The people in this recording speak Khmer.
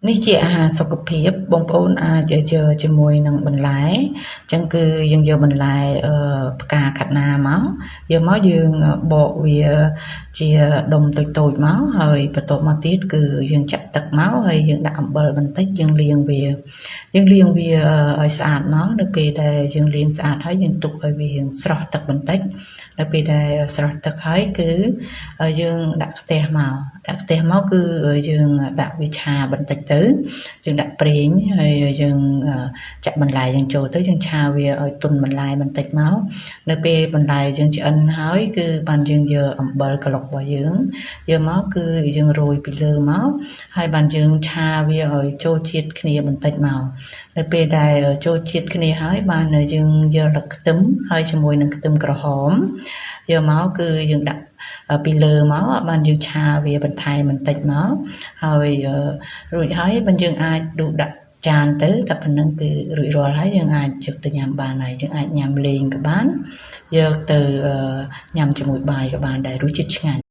នេះជាអាហារសុខភាពបងប្អូនអាចយកជាមួយនឹងបន្លែអញ្ចឹងគឺយើងយកបន្លែផ្កាខាត់ណាមកយកមកយើងបកវាជាដុំតូចៗមកហើយបន្ទាប់មកទៀតគឺយើងចាក់ទឹកមកហើយយើងដាក់អំបិលបន្តិចយើងលាងវាឲ្យស្អាតមកនៅពេលដែលយើងលាងស្អាតហើយយើងទុកឲ្យវាស្រស់ទឹកបន្តិចនៅពេលដែលស្រស់ទឹកហើយគឺយើងដាក់ខ្ទះមកគឺយើងដាក់វាឆាបន្តិចទៅយើងដាក់ប្រេងហើយយើងចាក់បន្លែយើងចូលទៅយើងឆាវាឲ្យទន់បន្លែបន្តិចមកនៅពេលបន្លែយើងឆ្អិនហើយគឺបានយើងយកអំបិលក្លុករបស់យើងយកមកគឺយើងរោយពីលើមកហើយបានយើងឆាវាឲ្យចូលជាតិគ្នាបន្តិចមកនៅពេលដែលចូលជាតិគ្នាហើយបានយើងយកទឹកខ្ទឹមហើយជាមួយនឹងខ្ទឹមក្រហមយកមកគឺយើងដាក់ពីលើមកបានយើងឆាវាបន្ថែមបន្តិចមកហើយរួចហើយបានយើងអាចដួសដាក់ចានទៅតែប៉ុណ្្នឹងគឺរួចរាល់ហើយយើងអាចយកទៅញ៉ាំបានហើយយើងអាចញ៉ាំលេងក៏បានយកទៅញ៉ាំជាមួយបាយក៏បានដែររសជាតិឆ្ងាញ់